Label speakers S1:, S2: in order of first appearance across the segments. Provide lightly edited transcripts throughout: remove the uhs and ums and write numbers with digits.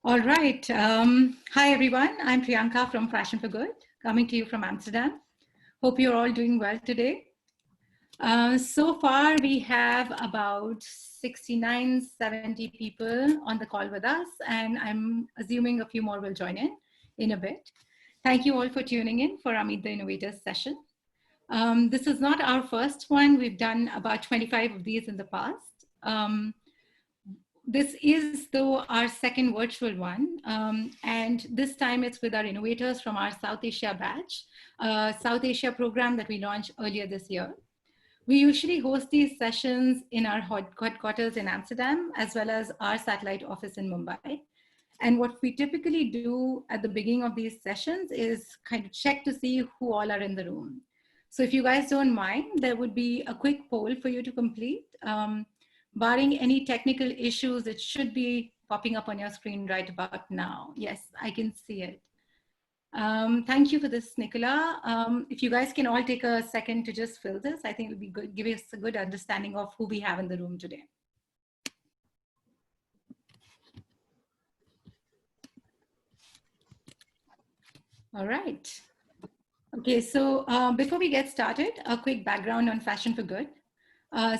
S1: All right. Hi, everyone. I'm Priyanka from Fashion for Good, coming to you from Amsterdam. Hope you're all doing well today. So far, we have about 69, 70 people on the call with us, and I'm assuming a few more will join in a bit. Thank you all for tuning in for our Meet the Innovators session. This is not our first one. We've done about 25 of these in the past. This is, though, our second virtual one. And this time it's with our innovators from our South Asia batch, South Asia program that we launched earlier this year. We usually host these sessions in our headquarters in Amsterdam, as well as our satellite office in Mumbai. And what we typically do at the beginning of these sessions is kind of check to see who all are in the room. So if you guys don't mind, there would be a quick poll for you to complete. Barring any technical issues, it should be popping up on your screen right about now. Yes, I can see it. Thank you for this, Nicola. If you guys can all take a second to just fill this, I think it'll be good, give us a good understanding of who we have in the room today. All right. Okay, so before we get started, a quick background on Fashion for Good.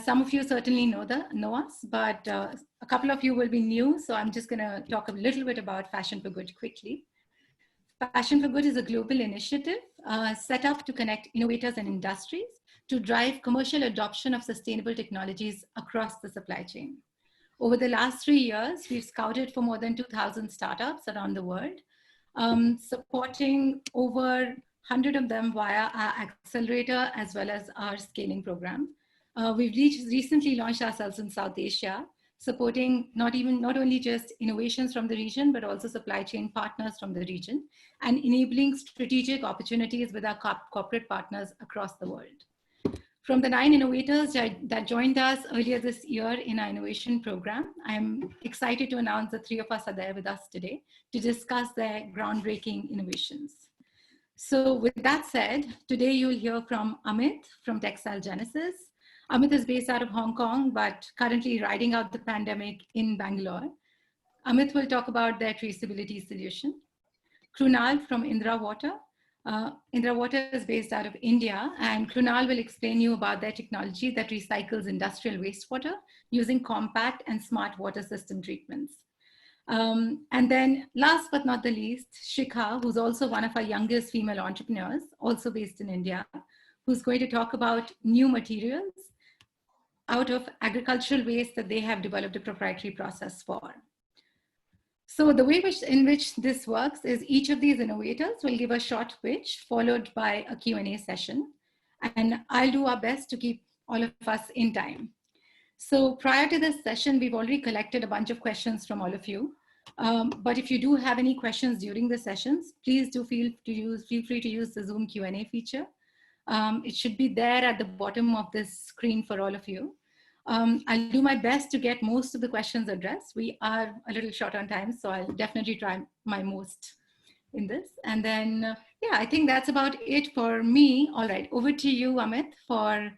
S1: Some of you certainly know us, but a couple of you will be new, so I'm just going to talk a little bit about Fashion for Good quickly. Fashion for Good is a global initiative set up to connect innovators and industries to drive commercial adoption of sustainable technologies across the supply chain. Over the last 3 years, we've scouted for more than 2,000 startups around the world, supporting over 100 of them via our accelerator as well as our scaling program. We've recently launched ourselves in South Asia, supporting not only just innovations from the region, but also supply chain partners from the region, and enabling strategic opportunities with our corporate partners across the world. From the 9 innovators that joined us earlier this year in our innovation program, I'm excited to announce that 3 of us are there with us today to discuss their groundbreaking innovations. So with that said, today you'll hear from Amit from TextileGenesis. Amit is based out of Hong Kong, but currently riding out the pandemic in Bangalore. Amit will talk about their traceability solution. Krunal from Indra Water. Indra Water is based out of India, and Krunal will explain you about their technology that recycles industrial wastewater using compact and smart water system treatments. And then last but not the least, Shikha, who's also one of our youngest female entrepreneurs, also based in India, who's going to talk about new materials out of agricultural waste that they have developed a proprietary process for. So the way in which this works is each of these innovators will give a short pitch followed by a Q&A session. And I'll do our best to keep all of us in time. So prior to this session, we've already collected a bunch of questions from all of you. But if you do have any questions during the sessions, please do feel free to use the Zoom Q&A feature. It should be there at the bottom of this screen for all of you. I'll do my best to get most of the questions addressed. We are a little short on time, so I'll definitely try my most in this. And then, yeah, I think that's about it for me. All right, over to you, Amit, for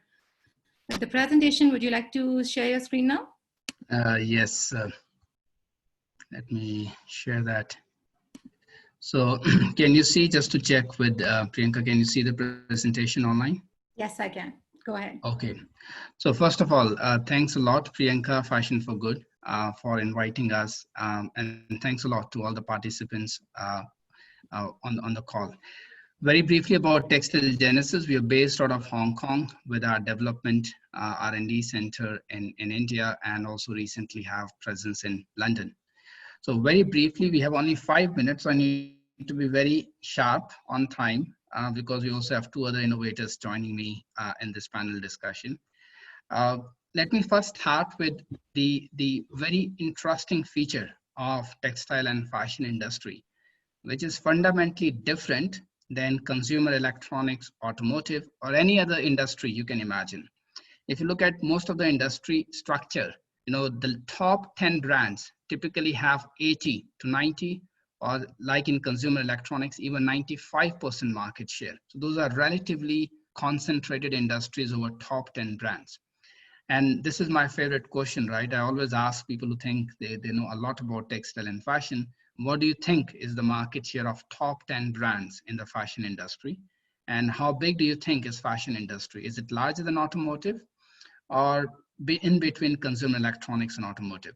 S1: the presentation. Would you like to share your screen now?
S2: Yes, let me share that. So can you see, just to check with Priyanka, can you see the presentation online?
S1: Yes, I can. Go ahead.
S2: Okay. So first of all, thanks a lot, Priyanka, Fashion for Good, for inviting us. And thanks a lot to all the participants on the call. Very briefly about TextileGenesis, we are based out of Hong Kong with our development R&D center in India, and also recently have presence in London. So very briefly, we have only 5 minutes. So I need to be very sharp on time because we also have 2 other innovators joining me in this panel discussion. Let me first start with the very interesting feature of textile and fashion industry, which is fundamentally different than consumer electronics, automotive, or any other industry you can imagine. If you look at most of the industry structure, you know, the top 10 brands typically have 80 to 90, or like in consumer electronics, even 95% market share. So those are relatively concentrated industries over top 10 brands. And this is my favorite question, right? I always ask people who think they know a lot about textile and fashion, what do you think is the market share of top 10 brands in the fashion industry? And how big do you think is fashion industry? Is it larger than automotive, or in between consumer electronics and automotive?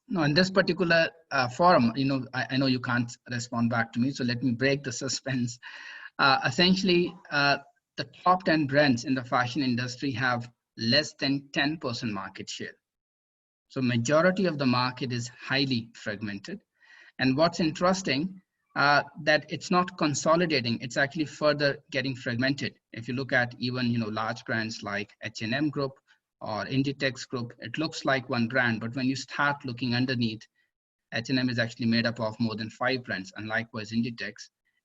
S2: No, in this particular forum, I know you can't respond back to me, so let me break the suspense. Essentially, the top 10 brands in the fashion industry have less than 10% market share. So majority of the market is highly fragmented. And what's interesting, that it's not consolidating, it's actually further getting fragmented. If you look at even large brands like H&M Group or Inditex Group, it looks like one brand, but when you start looking underneath, H&M is actually made up of more than 5 brands, and likewise Inditex.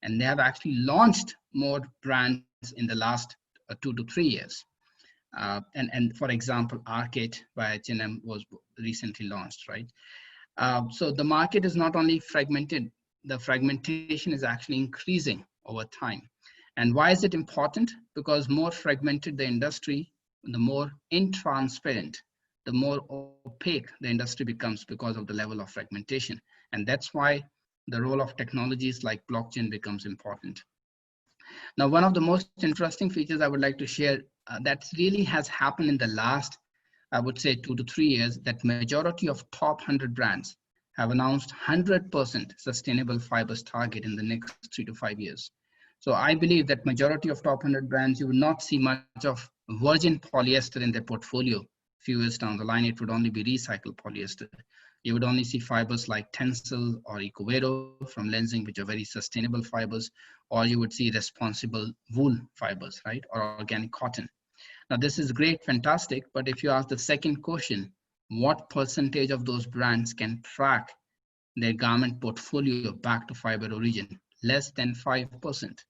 S2: And they have actually launched more brands in the last 2 to 3 years. And for example, Arcade by H&M was recently launched, right? So the market is not only fragmented, the fragmentation is actually increasing over time. And why is it important? Because more fragmented the industry, the more intransparent, the more opaque the industry becomes because of the level of fragmentation. And that's why the role of technologies like blockchain becomes important. Now, one of the most interesting features I would like to share that really has happened in the last, I would say 2 to 3 years, that majority of top 100 brands have announced 100% sustainable fibers target in the next 3 to 5 years. So I believe that majority of top 100 brands, you will not see much of virgin polyester in their portfolio. A few years down the line, it would only be recycled polyester. You would only see fibers like Tencel or Ecovero from Lenzing, which are very sustainable fibers, or you would see responsible wool fibers, right, or organic cotton. Now, this is great, fantastic, but if you ask the second question, what percentage of those brands can track their garment portfolio back to fiber origin? Less than 5%.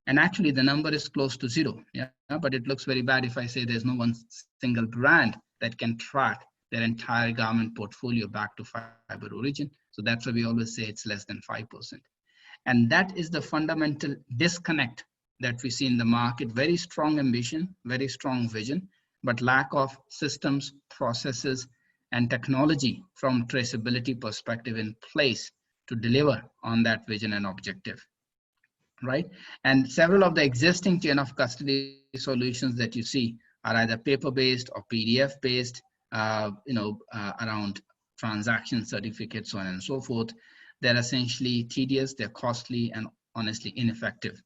S2: And actually, the number is close to 0. Yeah, but it looks very bad if I say there's no one single brand that can track their entire garment portfolio back to fiber origin. So that's why we always say it's less than 5%. And that is the fundamental disconnect that we see in the market. Very strong ambition, very strong vision, but lack of systems, processes, and technology from traceability perspective in place to deliver on that vision and objective, right? And several of the existing chain of custody solutions that you see are either paper-based or PDF-based, around transaction certificates, so on and so forth. They're essentially tedious, they're costly, and honestly ineffective,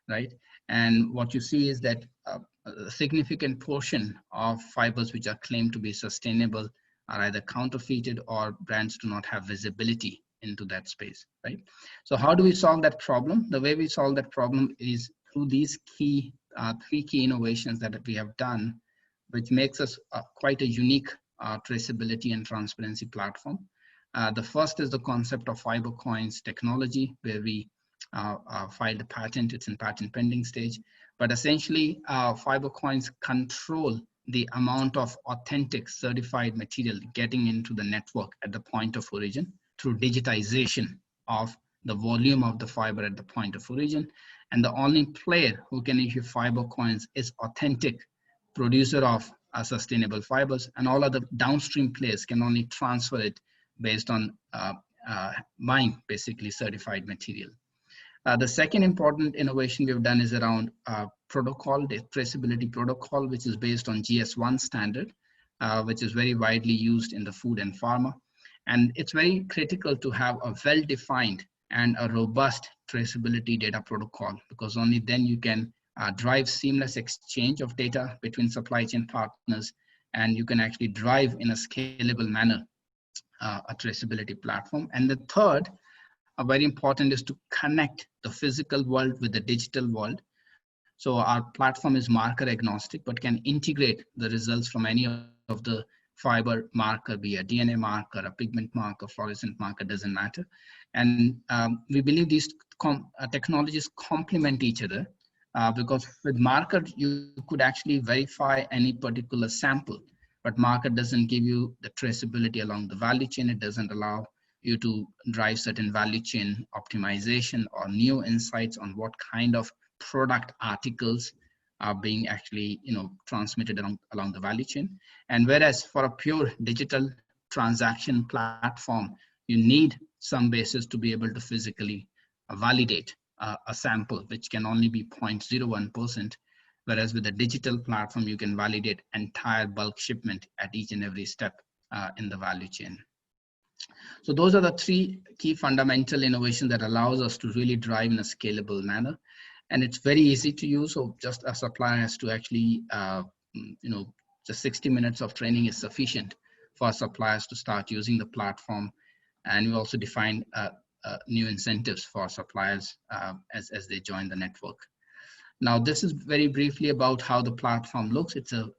S2: right? And what you see is that a significant portion of fibers which are claimed to be sustainable are either counterfeited or brands do not have visibility into that space, right? So how do we solve that problem? The way we solve that problem is through these three key innovations that we have done, which makes us quite a unique traceability and transparency platform. The first is the concept of fiber coins technology, where we filed a patent. It's in patent pending stage. But essentially, fiber coins control the amount of authentic certified material getting into the network at the point of origin through digitization of the volume of the fiber at the point of origin. And the only player who can issue fiber coins is authentic producer of sustainable fibers, and all other downstream players can only transfer it based on buying basically certified material. The second important innovation we've done is around protocol, the traceability protocol, which is based on GS1 standard, which is very widely used in the food and pharma. And it's very critical to have a well-defined and a robust traceability data protocol, because only then you can drive seamless exchange of data between supply chain partners, and you can actually drive in a scalable manner a traceability platform. And the third, very important, is to connect the physical world with the digital world. So our platform is marker agnostic, but can integrate the results from any of the fiber marker, be a DNA marker, a pigment marker, fluorescent marker, doesn't matter. And we believe these technologies complement each other, because with marker, you could actually verify any particular sample, but marker doesn't give you the traceability along the value chain. It doesn't allow you to drive certain value chain optimization or new insights on what kind of product articles are being actually transmitted along the value chain. And whereas for a pure digital transaction platform, you need some basis to be able to physically validate a sample, which can only be 0.01%, whereas with a digital platform, you can validate entire bulk shipment at each and every step in the value chain. So those are the three key fundamental innovations that allows us to really drive in a scalable manner. And it's very easy to use. So just a supplier has to actually, just 60 minutes of training is sufficient for suppliers to start using the platform. And we also define new incentives for suppliers as they join the network. Now, this is very briefly about how the platform looks. It's a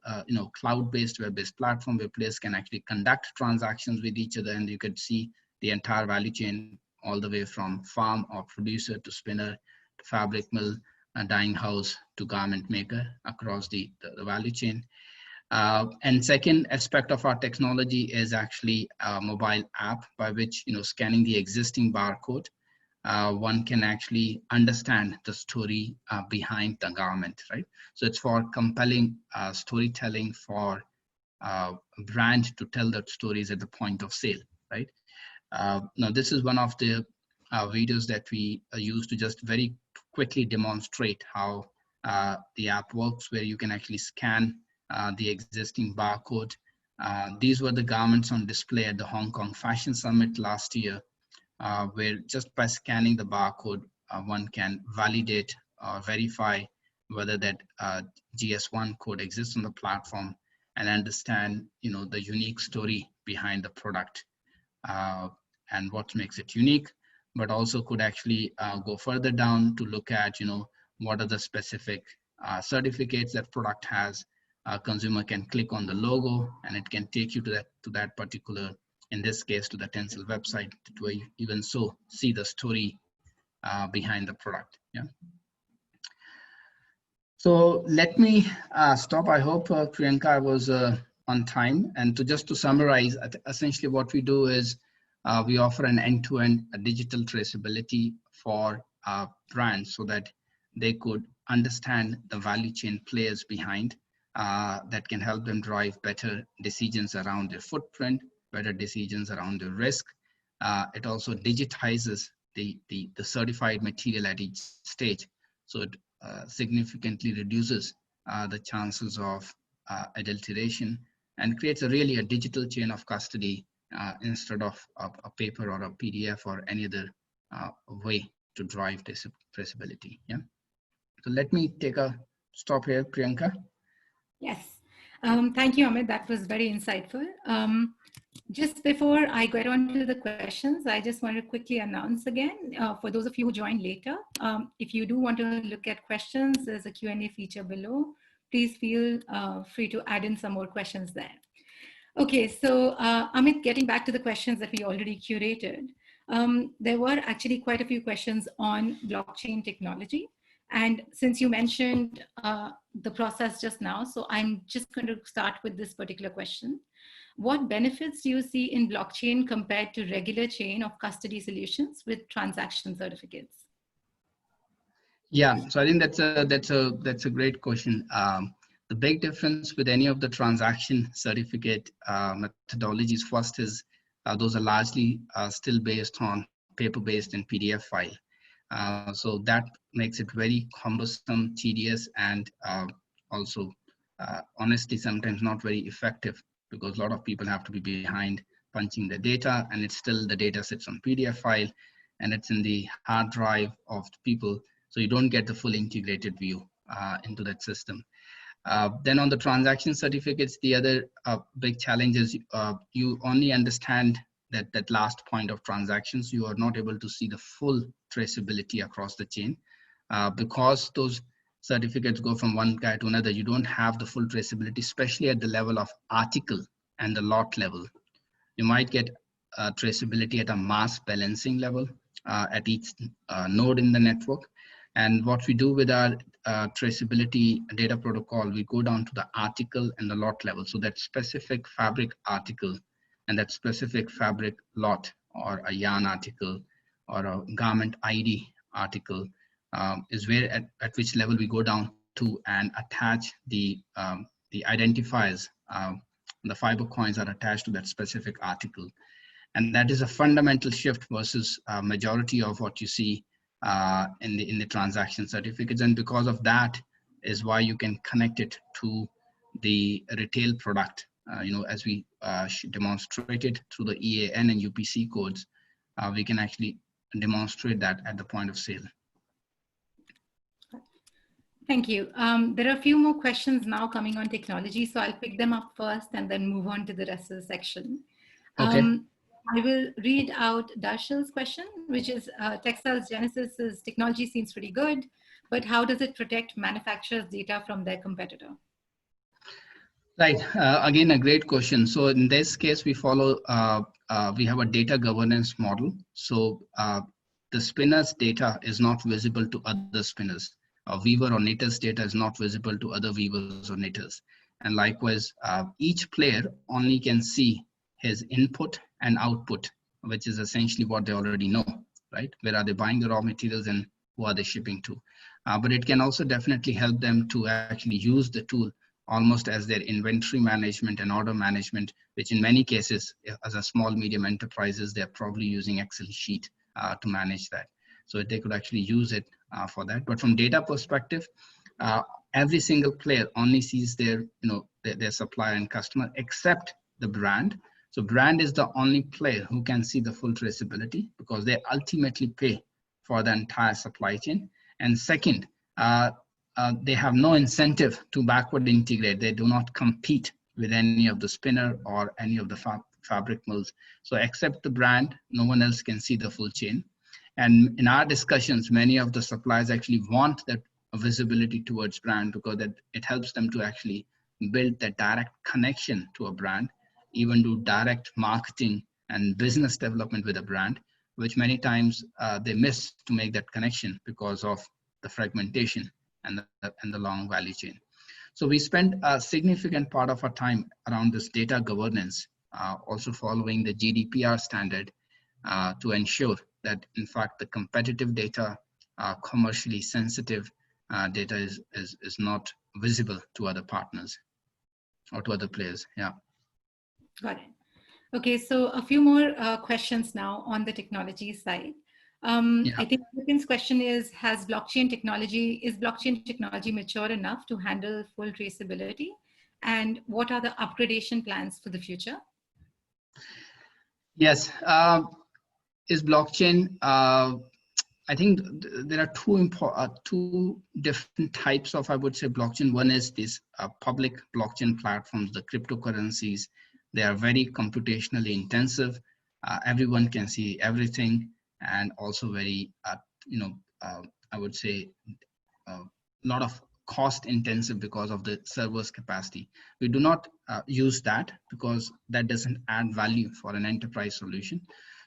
S2: cloud-based, web-based platform where players can actually conduct transactions with each other, and you could see the entire value chain all the way from farm or producer to spinner to fabric mill, dyeing house to garment maker across the value chain. And second aspect of our technology is actually a mobile app by which, scanning the existing barcode, one can actually understand the story behind the garment, right? So it's for compelling storytelling for a brand to tell that stories at the point of sale, right? Now, this is one of the videos that we use to just very quickly demonstrate how the app works, where you can actually scan the existing barcode. These were the garments on display at the Hong Kong Fashion Summit last year, where just by scanning the barcode, one can validate or verify whether that GS1 code exists on the platform and understand, the unique story behind the product and what makes it unique, but also could actually go further down to look at, what are the specific certificates that product has. Consumer can click on the logo and it can take you to that particular, in this case, to the Tencel website, to even so see the story behind the product. Yeah. So let me stop. I hope Priyanka was on time. And to summarize, essentially what we do is we offer an end-to-end digital traceability for brands so that they could understand the value chain players behind that can help them drive better decisions around their footprint, better decisions around the risk. It also digitizes the certified material at each stage. So it significantly reduces the chances of adulteration and creates a digital chain of custody instead of a paper or a PDF or any other way to drive traceability. Yeah. So let me take a stop here, Priyanka.
S1: Yes. Thank you, Amit. That was very insightful. Just before I get on to the questions, I just want to quickly announce again, for those of you who joined later, if you do want to look at questions, there's a Q&A feature below. Please feel free to add in some more questions there. Okay, so Amit, getting back to the questions that we already curated, there were actually quite a few questions on blockchain technology. And since you mentioned the process just now, so I'm just going to start with this particular question. What benefits do you see in blockchain compared to regular chain of custody solutions with transaction certificates?
S2: Yeah, so I think that's a great question. The big difference with any of the transaction certificate methodologies, first is those are largely still based on paper-based and PDF file. So that makes it very cumbersome, tedious, and also honestly sometimes not very effective, because a lot of people have to be behind punching the data, and it's still the data sits on PDF file and it's in the hard drive of the people. So you don't get the full integrated view into that system. Then on the transaction certificates, the other big challenge is you only understand that last point of transactions. You are not able to see the full traceability across the chain. Because those certificates go from one guy to another, you don't have the full traceability, especially at the level of article and the lot level. You might get traceability at a mass balancing level at each node in the network. And what we do with our traceability data protocol, we go down to the article and the lot level. So that specific fabric article and that specific fabric lot, or a yarn article or a garment ID article is where at which level we go down to and attach the identifiers. The fiber coins are attached to that specific article. And that is a fundamental shift versus majority of what you see in the transaction certificates. And because of that is why you can connect it to the retail product. As we demonstrated through the EAN and UPC codes, we can actually demonstrate that at the point of sale.
S1: Thank you. There are a few more questions now coming on technology, so I'll pick them up first and then move on to the rest of the section.
S2: Okay.
S1: I will read out Darshal's question, which is TextileGenesis's technology seems pretty good, but how does it protect manufacturers' data from their competitor?
S2: Right. Again, a great question. So in this case, we follow, we have a data governance model. So the spinner's data is not visible to other spinners. A weaver or knitter's data is not visible to other weavers or knitters. And likewise, each player only can see his input and output, which is essentially what they already know, right? Where are they buying the raw materials and who are they shipping to? But it can also definitely help them to actually use the tool almost as their inventory management and order management, which in many cases, as a small, medium enterprises, they're probably using Excel sheet to manage that. So they could actually use it for that. But from data perspective, every single player only sees their, their supplier and customer except the brand. So brand is the only player who can see the full traceability because they ultimately pay for the entire supply chain. And second, they have no incentive to backward integrate. They do not compete with any of the spinner or any of the fabric mills. So except the brand, no one else can see the full chain. And in our discussions, many of the suppliers actually want that visibility towards brand because it helps them to actually build that direct connection to a brand, even do direct marketing and business development with a brand, which many times they miss to make that connection because of the fragmentation and the long value chain. So we spend a significant part of our time around this data governance, also following the GDPR standard to ensure that in fact the competitive data, commercially sensitive data is not visible to other partners or to other players. Yeah.
S1: Got it. Okay, so a few more questions now on the technology side. I think Vipin's question is blockchain technology mature enough to handle full traceability? And what are the upgradation plans for the future?
S2: Yes, is blockchain, I think there are two different types of, I would say, blockchain. One is this public blockchain platforms, the cryptocurrencies. They are very computationally intensive. Everyone can see everything, and also very, I would say, a lot of cost intensive because of the server's capacity. We do not use that because that doesn't add value for an enterprise solution.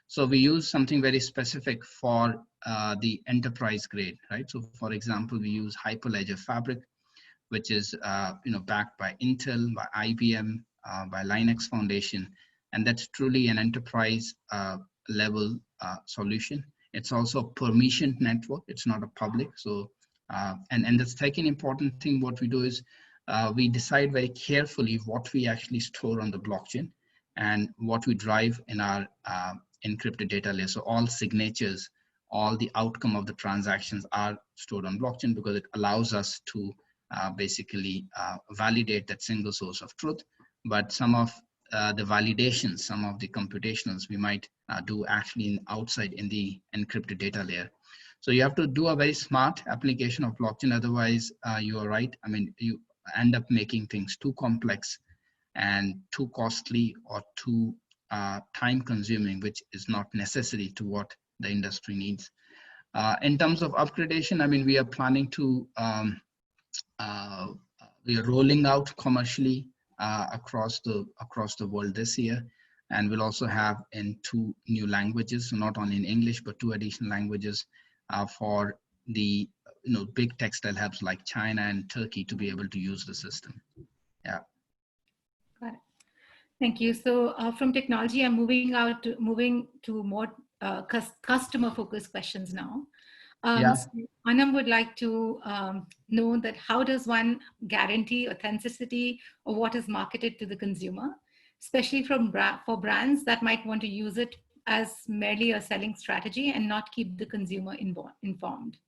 S2: So we use something very specific for the enterprise grade, right? So for example, we use Hyperledger Fabric, which is backed by Intel, by IBM, by Linux Foundation, and that's truly an enterprise level solution. It's also a permissioned network. It's not a public. So and the second important thing what we do is we decide very carefully what we actually store on the blockchain and what we drive in our encrypted data layer. So all signatures, all the outcome of the transactions are stored on blockchain because it allows us to basically validate that single source of truth. But some of the validations, some of the computationals we might do actually outside in the encrypted data layer. So you have to do a very smart application of blockchain. Otherwise, you are right. I mean, you end up making things too complex and too costly or too time consuming, which is not necessary to what the industry needs. In terms of upgradation, I mean, we are planning to, we are rolling out commercially across the world this year. And we'll also have in 2 new languages, so not only in English, but 2 additional languages for the big textile hubs like China and Turkey to be able to use the system. Yeah.
S1: Got it. Thank you. So from technology, I'm moving to more customer-focused questions now. So Anam would like to know that how does one guarantee authenticity of what is marketed to the consumer? especially for brands that might want to use it as merely a selling strategy and not keep the consumer informed?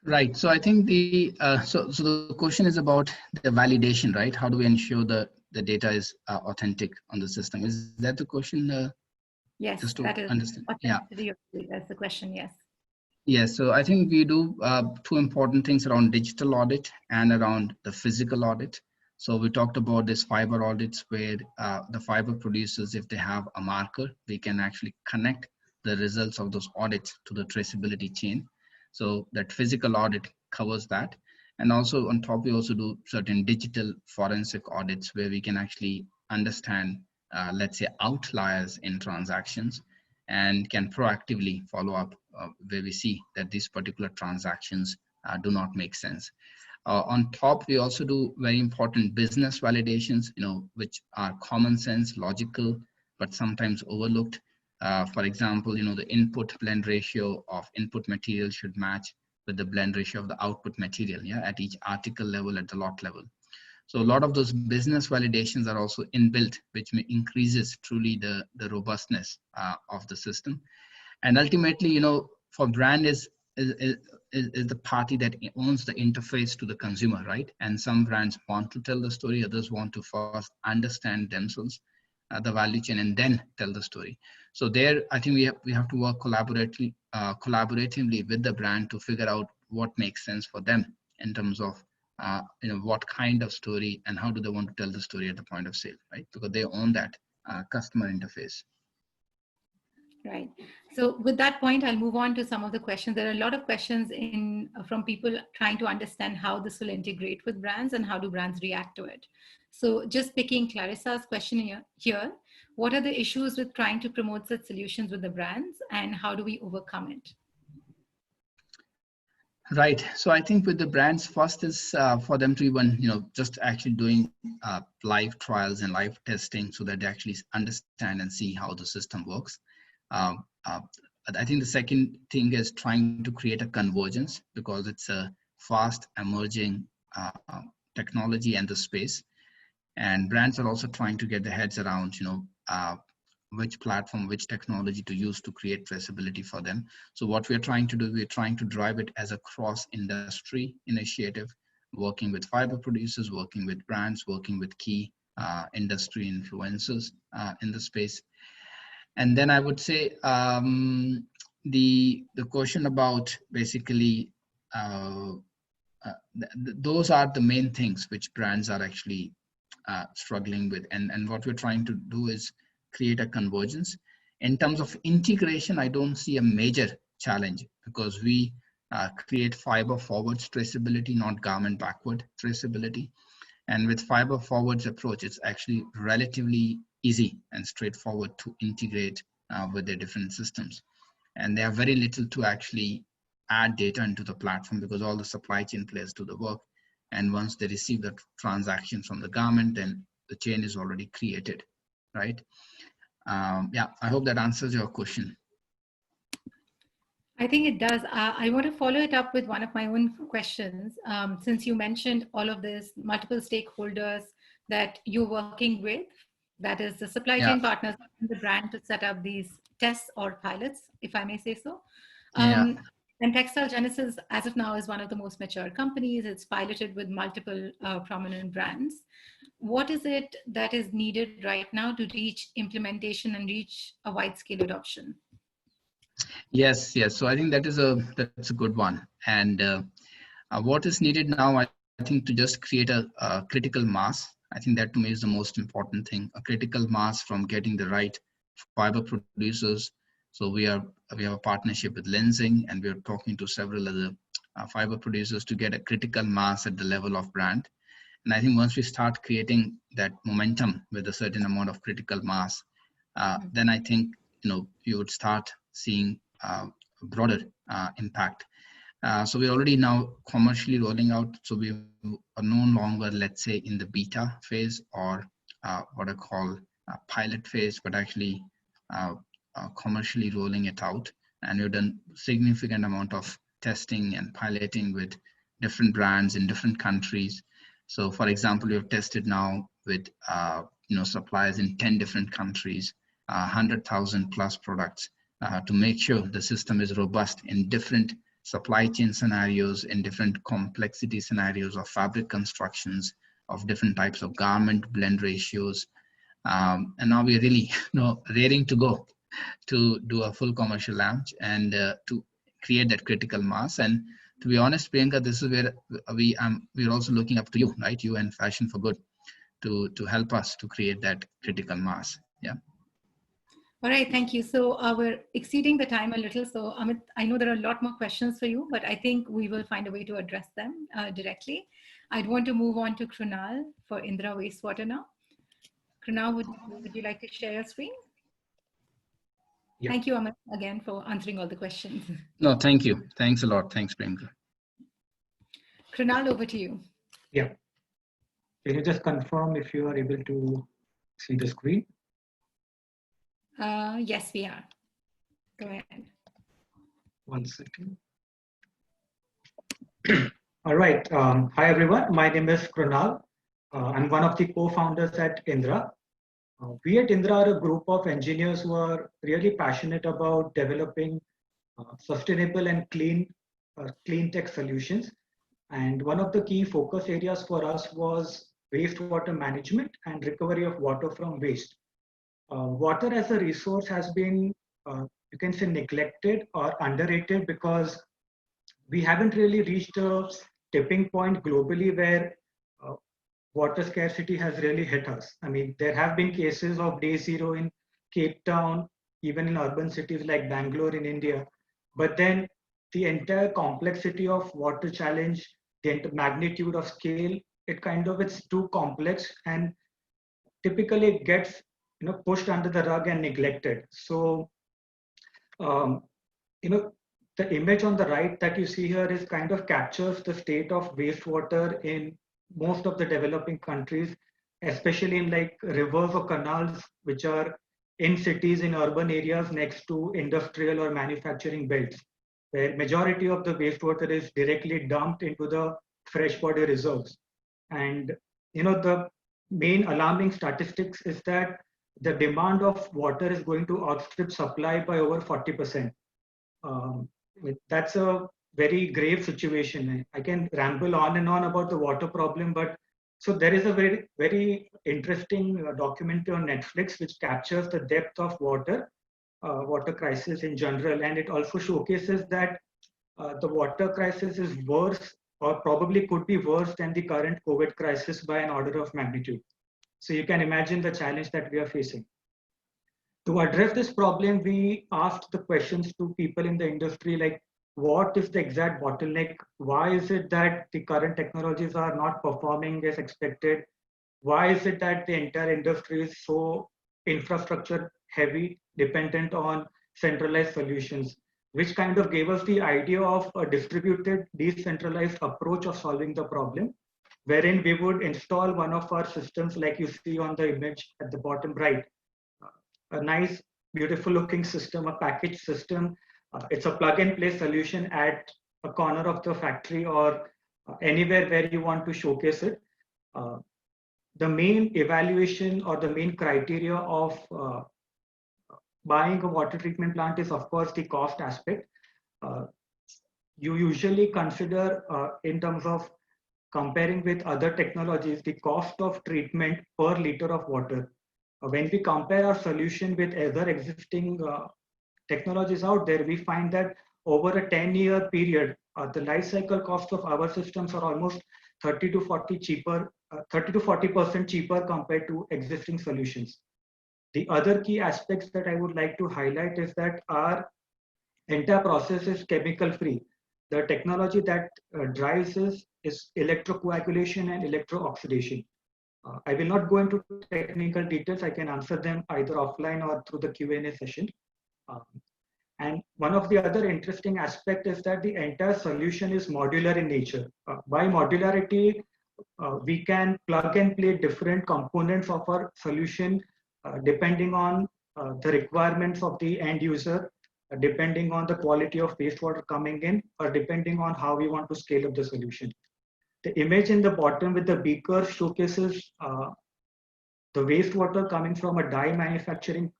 S2: Right. So I think so the question is about the validation, right? How do we ensure the data is authentic on the system? Is that the question? Just
S1: Yes,
S2: to
S1: that is
S2: understand. Yeah.
S1: authenticity. That's the question. Yes.
S2: Yes. So I think we do two important things around digital audit and around the physical audit. So we talked about this fiber audits where the fiber producers, if they have a marker, we can actually connect the results of those audits to the traceability chain. So that physical audit covers that. And also on top, we also do certain digital forensic audits where we can actually understand, let's say, outliers in transactions and can proactively follow up where we see that these particular transactions do not make sense. On top, we also do very important business validations, which are common sense, logical, but sometimes overlooked. For example, the input blend ratio of input material should match with the blend ratio of the output material, yeah, at each article level, at the lot level. So a lot of those business validations are also inbuilt, which increases truly the robustness of the system. And ultimately, for brand is the party that owns the interface to the consumer, right? And some brands want to tell the story, others want to first understand themselves, the value chain, and then tell the story. So there, I think we have to work collaboratively with the brand to figure out what makes sense for them in terms of what kind of story and how do they want to tell the story at the point of sale, right? Because they own that customer interface.
S1: Right. So with that point, I'll move on to some of the questions. There are a lot of questions from people trying to understand how this will integrate with brands and how do brands react to it. So just picking Clarissa's question here, what are the issues with trying to promote such solutions with the brands and how do we overcome it?
S2: Right. So I think with the brands, first is for them to even, just actually doing live trials and live testing so that they actually understand and see how the system works. I think the second thing is trying to create a convergence because it's a fast emerging technology and the space. And brands are also trying to get their heads around, which platform, which technology to use to create traceability for them. So what we're trying to do, we're trying to drive it as a cross-industry initiative, working with fiber producers, working with brands, working with key industry influencers in the space. And then I would say the question about basically those are the main things which brands are actually struggling with. And what we're trying to do is create a convergence. In terms of integration, I don't see a major challenge because we create fiber forwards traceability, not garment backward traceability. And with fiber forwards approach, it's actually relatively easy and straightforward to integrate with the different systems. And there are very little to actually add data into the platform because all the supply chain players do the work. And once they receive the transaction from the garment, then the chain is already created, right? Yeah, I hope that answers your question.
S1: I think it does. I want to follow it up with one of my own questions. Since you mentioned all of this, multiple stakeholders that you're working with, that is the supply
S2: Yeah.
S1: chain partners and the brand to set up these tests or pilots, if I may say so.
S2: Yeah.
S1: And TextileGenesis, as of now, is one of the most mature companies. It's piloted with multiple prominent brands. What is it that is needed right now to reach implementation and reach a wide-scale adoption?
S2: Yes. So I think that's a good one. And what is needed now, I think, to just create a critical mass. I think that to me is the most important thing. A critical mass from getting the right fiber producers. So we have a partnership with Lensing, and we are talking to several other fiber producers to get a critical mass at the level of brand. And I think once we start creating that momentum with a certain amount of critical mass, then I think you would start seeing broader impact. So we're already now commercially rolling out. So we are no longer, let's say, in the beta phase or what I call pilot phase, but actually commercially rolling it out. And we've done significant amount of testing and piloting with different brands in different countries. So for example, we have tested now with suppliers in 10 different countries, 100,000 plus products, to make sure the system is robust in different supply chain scenarios, in different complexity scenarios of fabric constructions, of different types of garment blend ratios. And now we're really raring to go to do a full commercial launch and to create that critical mass. And to be honest, Priyanka, this is where we're also looking up to you, right? You and Fashion for Good to help us to create that critical mass. Yeah.
S1: All right, thank you. So we're exceeding the time a little. So Amit, I know there are a lot more questions for you, but I think we will find a way to address them directly. I'd want to move on to Krunal for Indra Wastewater now. Krunal, would you like to share your screen? Yeah. Thank you, Amit, again for answering all the questions.
S2: No, thank you. Thanks a lot. Thanks, Priyanka.
S1: Krunal, over to you.
S3: Yeah. Can you just confirm if you are able to see the screen?
S1: Yes, we are. Go ahead.
S3: 1 second. All right. Hi, everyone. My name is Krunal. I'm one of the co-founders at Indra. We at Indra are a group of engineers who are really passionate about developing sustainable and clean tech solutions. And one of the key focus areas for us was wastewater management and recovery of water from waste. Water as a resource has been, you can say, neglected or underrated because we haven't really reached a tipping point globally where water scarcity has really hit us. I mean, there have been cases of day zero in Cape Town, even in urban cities like Bangalore in India. But then the entire complexity of water challenge, the magnitude of scale, it's too complex and typically it gets pushed under the rug and neglected. So, the image on the right that you see here is kind of captures the state of wastewater in most of the developing countries, especially in like rivers or canals, which are in cities, in urban areas next to industrial or manufacturing belts, where majority of the wastewater is directly dumped into the freshwater reserves. And the main alarming statistics is that the demand of water is going to outstrip supply by over 40%. That's a very grave situation. I can ramble on and on about the water problem, but so there is a very, very interesting documentary on Netflix which captures the depth of water crisis in general, and it also showcases that the water crisis is worse or probably could be worse than the current COVID crisis by an order of magnitude. So you can imagine the challenge that we are facing. To address this problem, we asked the questions to people in the industry like, what is the exact bottleneck? Why is it that the current technologies are not performing as expected? Why is it that the entire industry is so infrastructure heavy, dependent on centralized solutions? Which kind of gave us the idea of a distributed, decentralized approach of solving the problem, wherein we would install one of our systems like you see on the image at the bottom right. A nice, beautiful looking system, a packaged system. It's a plug and play solution at a corner of the factory or anywhere where you want to showcase it. The main evaluation or the main criteria of buying a water treatment plant is, of course, the cost aspect. You usually consider in terms of comparing with other technologies, the cost of treatment per liter of water. When we compare our solution with other existing technologies out there, we find that over a 10-year period, the life cycle cost of our systems are almost 30 to 40% cheaper compared to existing solutions. The other key aspects that I would like to highlight is that our entire process is chemical free. The technology that drives this is electro-coagulation and electro-oxidation. I will not go into technical details. I can answer them either offline or through the Q&A session. And one of the other interesting aspects is that the entire solution is modular in nature. By modularity, we can plug and play different components of our solution depending on the requirements of the end user, depending on the quality of wastewater coming in, or depending on how we want to scale up the solution. The image in the bottom with the beaker showcases the wastewater coming from a dye manufacturing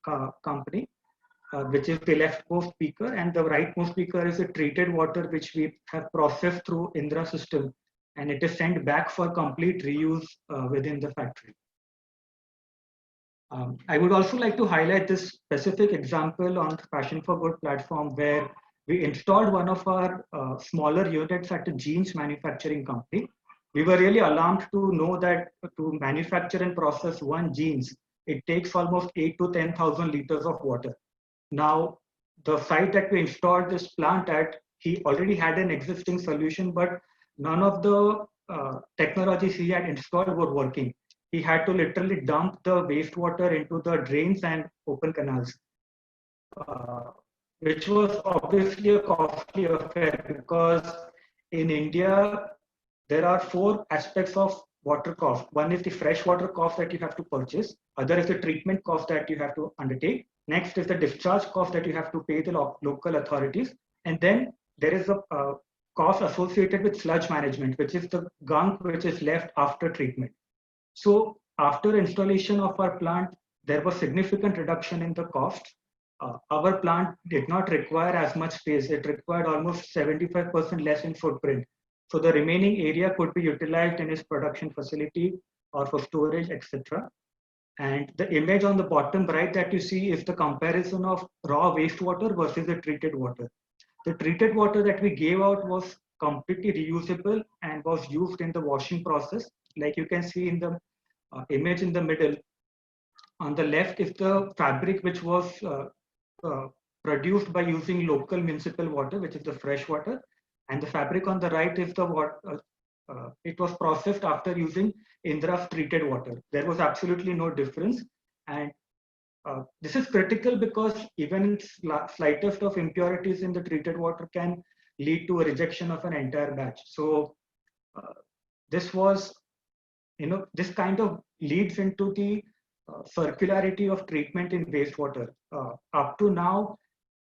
S3: company, which is the leftmost beaker, and the rightmost beaker is a treated water which we have processed through Indra system, and it is sent back for complete reuse within the factory. I would also like to highlight this specific example on the Fashion for Good platform where we installed one of our smaller units at a jeans manufacturing company. We were really alarmed to know that to manufacture and process one jeans, it takes almost 8 to 10,000 liters of water. Now, the site that we installed this plant at, he already had an existing solution, but none of the technologies he had installed were working. He had to literally dump the wastewater into the drains and open canals, which was obviously a costly affair because in India, there are 4 aspects of water cost. One is the fresh water cost that you have to purchase. Other is the treatment cost that you have to undertake. Next is the discharge cost that you have to pay the local authorities. And then there is a cost associated with sludge management, which is the gunk which is left after treatment. So after installation of our plant, there was significant reduction in the cost. Our plant did not require as much space. It required almost 75% less in footprint. So the remaining area could be utilized in its production facility or for storage, etc. And the image on the bottom right that you see is the comparison of raw wastewater versus the treated water. The treated water that we gave out was completely reusable and was used in the washing process. Like you can see in the image in the middle, on the left is the fabric which was produced by using local municipal water, which is the fresh water. And the fabric on the right is the water. It was processed after using Indra's treated water. There was absolutely no difference. And this is critical because even slightest of impurities in the treated water can lead to a rejection of an entire batch. So this was, this kind of leads into the circularity of treatment in wastewater. Up to now,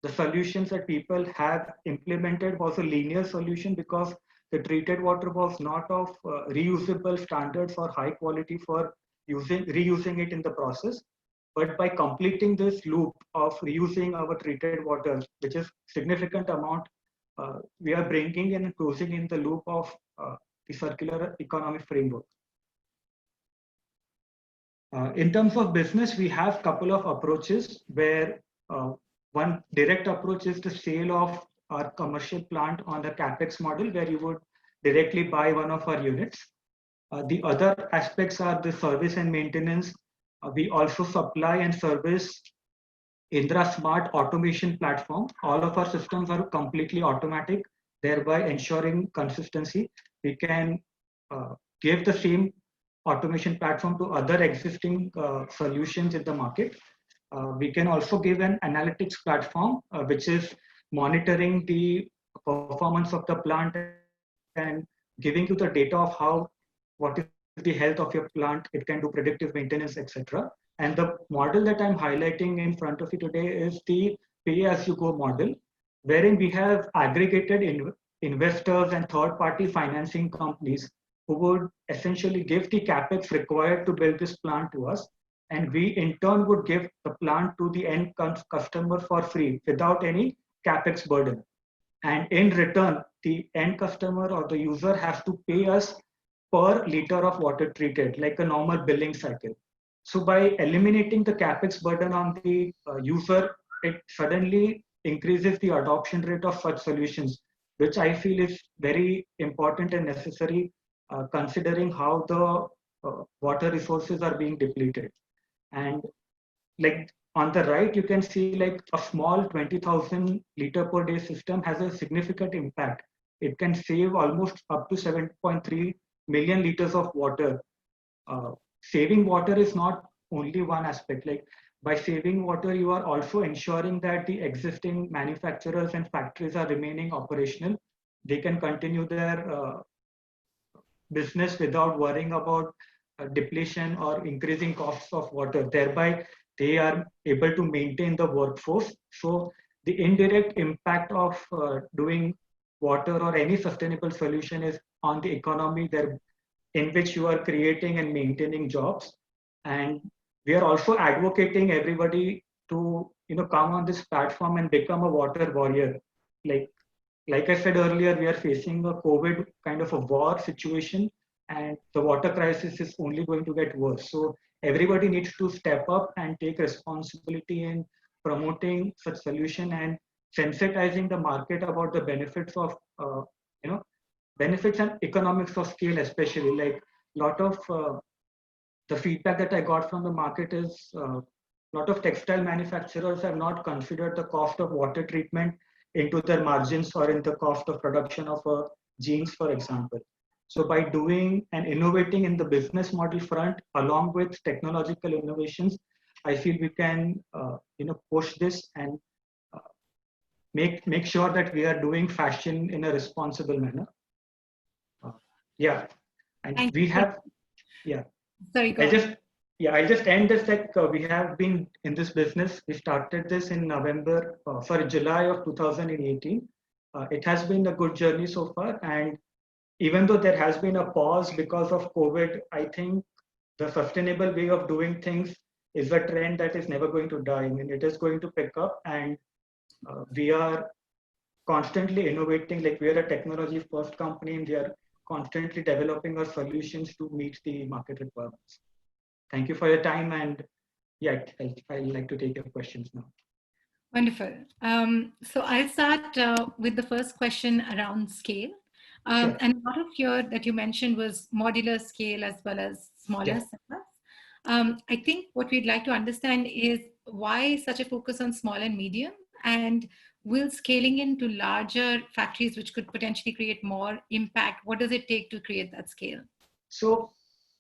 S3: the solutions that people have implemented was a linear solution because the treated water was not of reusable standards or high quality for reusing it in the process. But by completing this loop of reusing our treated water, which is significant amount, we are bringing in and closing in the loop of the circular economy framework. In terms of business, we have a couple of approaches where one direct approach is the sale of our commercial plant on the capex model, where you would directly buy one of our units. The other aspects are the service and maintenance. We also supply and service Indra Smart Automation platform. All of our systems are completely automatic, thereby ensuring consistency. We can give the same automation platform to other existing solutions in the market. We can also give an analytics platform, which is monitoring the performance of the plant and giving you the data of what is the health of your plant. It can do predictive maintenance, etc. And the model that I'm highlighting in front of you today is the pay-as-you-go model, wherein we have aggregated investors and third-party financing companies who would essentially give the capex required to build this plant to us. And we in turn would give the plant to the end customer for free without any capex burden. And in return, the end customer or the user has to pay us per liter of water treated, like a normal billing cycle. So by eliminating the capex burden on the user, it suddenly increases the adoption rate of such solutions, which I feel is very important and necessary considering how the water resources are being depleted. And like on the right, you can see like a small 20,000 liter per day system has a significant impact. It can save almost up to 7.3 million liters of water. Saving water is not only one aspect. Like by saving water, you are also ensuring that the existing manufacturers and factories are remaining operational. They can continue their business without worrying about depletion or increasing costs of water. Thereby, they are able to maintain the workforce. So the indirect impact of doing water or any sustainable solution is on the economy there, in which you are creating and maintaining jobs. And we are also advocating everybody to come on this platform and become a water warrior. Like like I said earlier, we are facing a COVID kind of a war situation, and the water crisis is only going to get worse. So everybody needs to step up and take responsibility in promoting such solution and sensitizing the market about the benefits of you know benefits and economics of scale, especially. Like lot of the feedback that I got from the market is a lot of textile manufacturers have not considered the cost of water treatment into their margins or in the cost of production of jeans, for example. So by doing and innovating in the business model front, along with technological innovations, I feel we can push this and uh, make sure that we are doing fashion in a responsible manner. Yeah, and
S1: Thank
S3: we
S1: you.
S3: have yeah.
S1: Sorry, go on.
S3: I'll just end this like we have been in this business. We started this in July of 2018. It has been a good journey so far. And even though there has been a pause because of COVID, I think the sustainable way of doing things is a trend that is never going to die. I mean, it is going to pick up, and we are constantly innovating. Like we are a technology first company, and we are constantly developing our solutions to meet the market requirements. Thank you for your time, and yeah, I'd like to take your questions now.
S1: Wonderful. So I'll start with the first question around scale.
S3: Sure.
S1: And a lot of your that you mentioned was modular scale as well as smaller setups. I think what we'd like to understand is why such a focus on small and medium, and will scaling into larger factories, which could potentially create more impact, what does it take to create that scale?
S3: So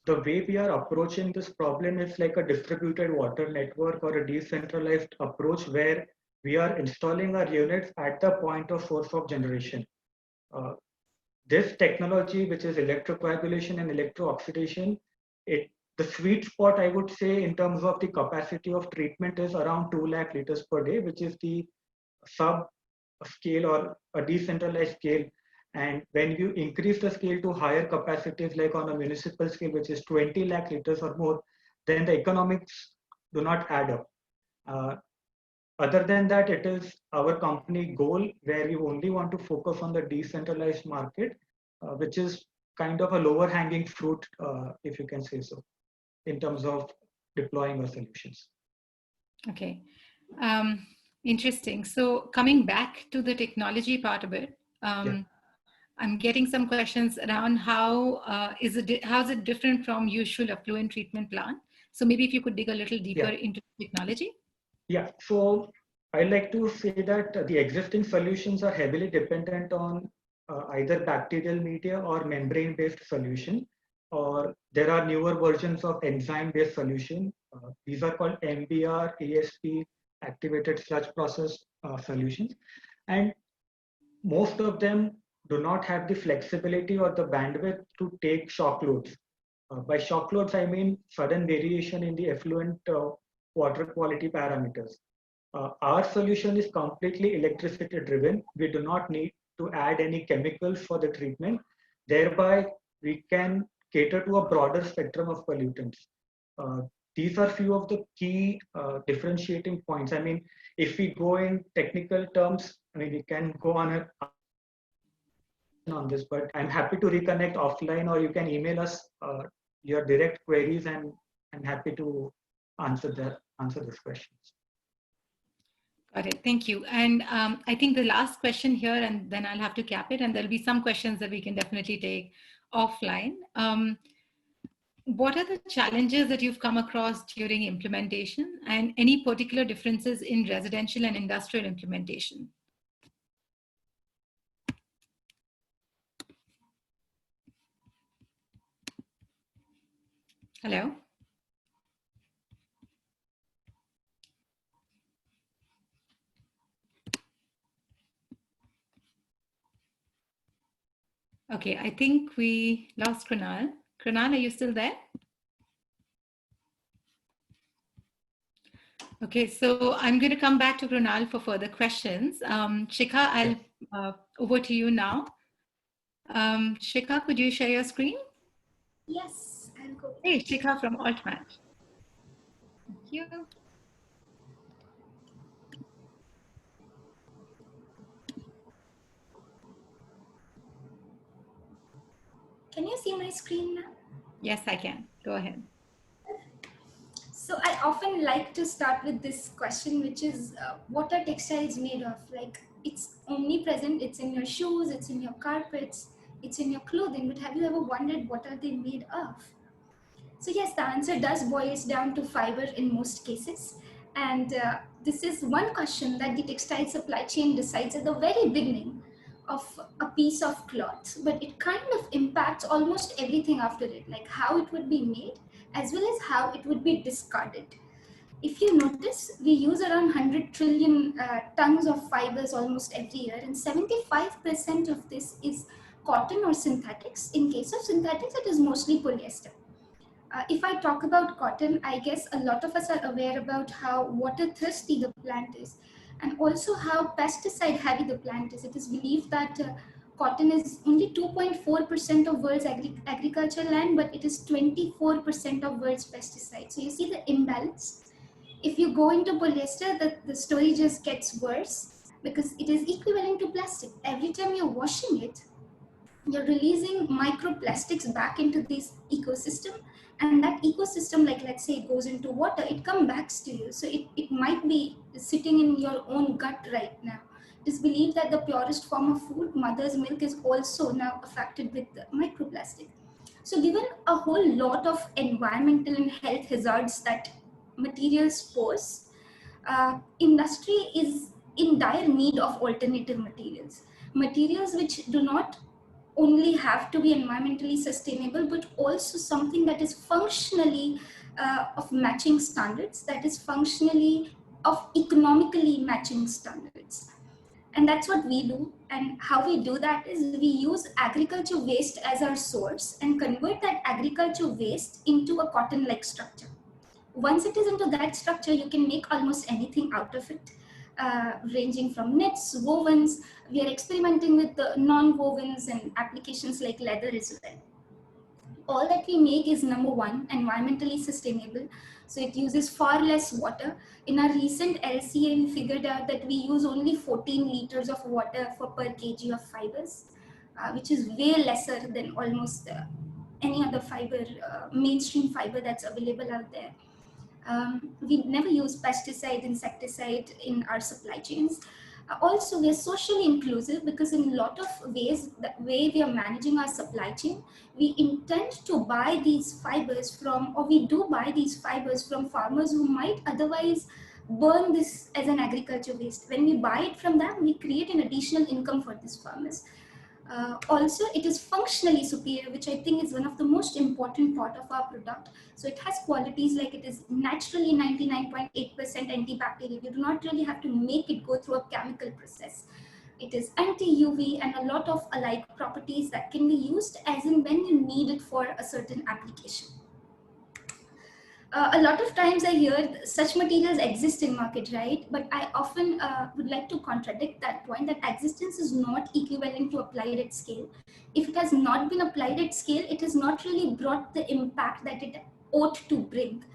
S3: the way we are approaching this problem is like a distributed water network or a decentralized approach where we are installing our units at the point of source of generation. This technology, which is electro-coagulation and electro-oxidation, the sweet spot, I would say, in terms of the capacity of treatment is around 2 lakh liters per day, which is the sub scale or a decentralized scale. And when you increase the scale to higher capacities, like on a municipal scale, which is 20 lakh liters or more, then the economics do not add up. Other than that, it is our company goal where we only want to focus on the decentralized market, which is kind of a lower hanging fruit, if you can say so, in terms of deploying our solutions.
S1: Okay. Interesting. So coming back to the technology part of it, I'm getting some questions around how is it different from usual effluent treatment plant? So maybe if you could dig a little deeper into technology.
S3: Yeah. So I like to say that the existing solutions are heavily dependent on either bacterial media or membrane-based solution, or there are newer versions of enzyme-based solution. These are called MBR, ASP, activated sludge process solutions. And most of them do not have the flexibility or the bandwidth to take shock loads. By shock loads, I mean sudden variation in the effluent water quality parameters. Our solution is completely electricity driven. We do not need to add any chemicals for the treatment. Thereby, we can cater to a broader spectrum of pollutants. These are few of the key differentiating points. I mean, if we go in technical terms, I mean, we can go on this, but I'm happy to reconnect offline, or you can email us your direct queries, and I'm happy to answer these questions.
S1: Got it. Thank you. And I think the last question here, and then I'll have to cap it, and there'll be some questions that we can definitely take offline. What are the challenges that you've come across during implementation, and any particular differences in residential and industrial implementation? Hello? Okay, I think we lost Krunal. Krunal, are you still there? Okay, so I'm going to come back to Krunal for further questions. Shikha, I'll over to you now. Shikha, could you share your screen?
S4: Yes, I'll go.
S1: Hey, Shikha from Altmatch. Thank you.
S4: Can you see my screen now?
S1: Yes, I can. Go ahead.
S4: So I often like to start with this question, which is what are textiles made of? Like, it's omnipresent, it's in your shoes, it's in your carpets, it's in your clothing, but have you ever wondered what are they made of? So yes, the answer does boils down to fiber in most cases. And this is one question that the textile supply chain decides at the very beginning of a piece of cloth, but it kind of impacts almost everything after it, like how it would be made, as well as how it would be discarded. If you notice, we use around 100 trillion tons of fibers almost every year, and 75% of this is cotton or synthetics. In case of synthetics, it is mostly polyester. If I talk about cotton, I guess a lot of us are aware about how water thirsty the plant is, and also how pesticide heavy the plant is. It is believed that cotton is only 2.4% of world's agricultural land, but it is 24% of world's pesticides. So you see the imbalance. If you go into polyester, the story just gets worse because it is equivalent to plastic. Every time you're washing it, you're releasing microplastics back into this ecosystem, and that ecosystem, like let's say it goes into water, it comes back to you. So it might be sitting in your own gut right now. It is believed that the purest form of food, mother's milk, is also now affected with the microplastic. So given a whole lot of environmental and health hazards that materials pose, industry is in dire need of alternative materials, materials which do not only have to be environmentally sustainable, but also something that is functionally of matching standards, that is functionally of economically matching standards. And that's what we do. And how we do that is we use agriculture waste as our source and convert that agriculture waste into a cotton-like structure. Once it is into that structure, you can make almost anything out of it, ranging from knits, wovens. We are experimenting with the non-wovens and applications like leather as well. All that we make is, number one, environmentally sustainable. So it uses far less water. In our recent LCA, we figured out that we use only 14 liters of water per kg of fibers, which is way lesser than almost any other fiber, mainstream fiber that's available out there. We never use pesticide, insecticide in our supply chains. Also, we are socially inclusive because in a lot of ways, the way we are managing our supply chain, we intend to buy these fibers from, or we do buy these fibers from farmers who might otherwise burn this as an agriculture waste. When we buy it from them, we create an additional income for these farmers. Also, it is functionally superior, which I think is one of the most important part of our product. So it has qualities like it is naturally 99.8% antibacterial. You do not really have to make it go through a chemical process. It is anti-UV and a lot of alike properties that can be used as and when you need it for a certain application. A lot of times I hear such materials exist in market, right? But I often would like to contradict that point, that existence is not equivalent to applied at scale. If it has not been applied at scale, it has not really brought the impact that it ought to bring.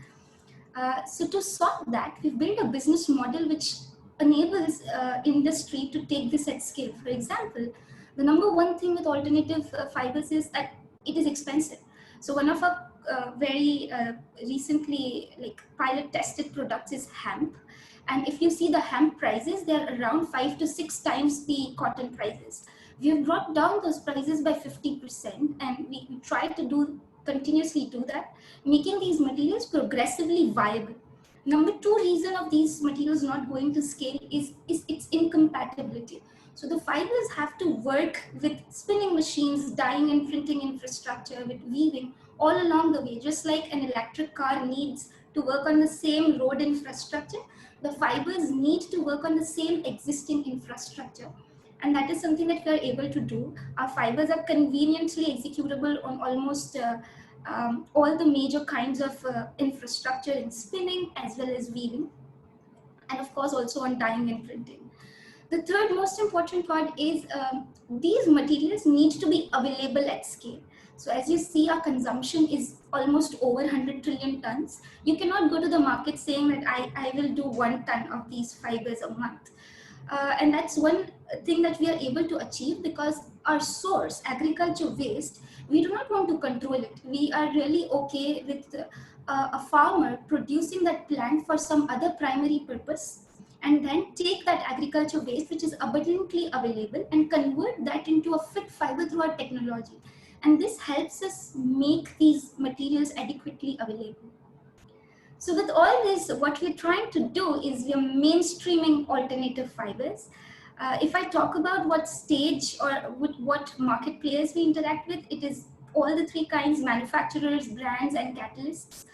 S4: So to solve that, we've built a business model which enables industry to take this at scale. For example, the number one thing with alternative fibers is that it is expensive. So one of our very recently pilot tested products is hemp. And if you see the hemp prices, they're around 5 to 6 times the cotton prices. We have brought down those prices by 50%, and we try to continuously do that, making these materials progressively viable. Number two reason of these materials not going to scale is its incompatibility. So the fibers have to work with spinning machines, dyeing and printing infrastructure, with weaving all along the way. Just like an electric car needs to work on the same road infrastructure, the fibers need to work on the same existing infrastructure. And that is something that we are able to do. Our fibers are conveniently executable on almost all the major kinds of infrastructure in spinning as well as weaving, and of course also on dyeing and printing. The third most important part is these materials need to be available at scale. So as you see, our consumption is almost over 100 trillion tons. You cannot go to the market saying that I will do 1 ton of these fibers a month. And that's one thing that we are able to achieve because our source, agriculture waste, we do not want to control it. We are really okay with a farmer producing that plant for some other primary purpose and then take that agriculture waste, which is abundantly available, and convert that into a fit fiber through our technology. And this helps us make these materials adequately available. So with all this, what we're trying to do is we're mainstreaming alternative fibers. If I talk about what stage or with what market players we interact with, it is all the three kinds: manufacturers, brands, and catalysts.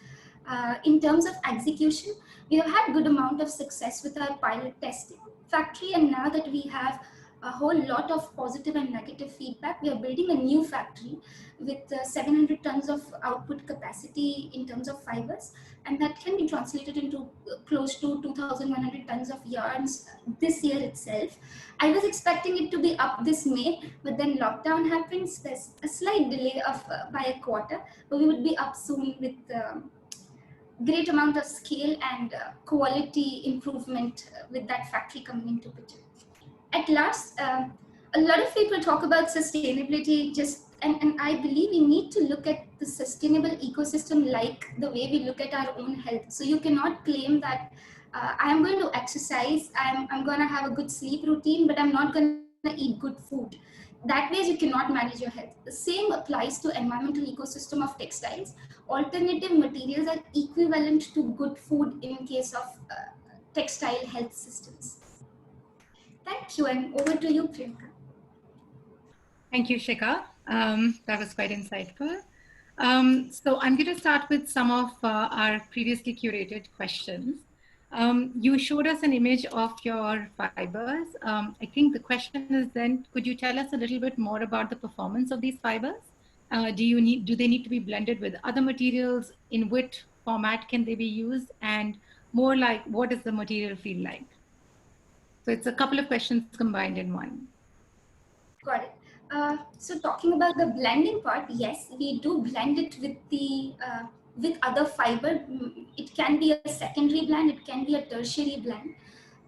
S4: In terms of execution, we have had good amount of success with our pilot testing factory, and now that we have a whole lot of positive and negative feedback, we are building a new factory with 700 tons of output capacity in terms of fibers, and that can be translated into close to 2,100 tons of yarns this year itself. I was expecting it to be up this May, but then lockdown happens. There's a slight delay of by a quarter, but we would be up soon with great amount of scale and quality improvement with that factory coming into picture. At last, a lot of people talk about sustainability and I believe we need to look at the sustainable ecosystem like the way we look at our own health. So you cannot claim that I'm going to exercise, I'm going to have a good sleep routine, but I'm not going to eat good food. That way you cannot manage your health. The same applies to environmental ecosystem of textiles. Alternative materials are equivalent to good food in case of textile health systems. Thank you, and over to you, Priyanka.
S1: Thank you, Shikha. That was quite insightful. So I'm going to start with some of our previously curated questions. You showed us an image of your fibers. I think the question is then, could you tell us a little bit more about the performance of these fibers? Do they need to be blended with other materials? In which format can they be used? And more like, what does the material feel like? So it's a couple of questions combined in one.
S4: Got it. So talking about the blending part, yes, we do blend it with the with other fiber. It can be a secondary blend, it can be a tertiary blend.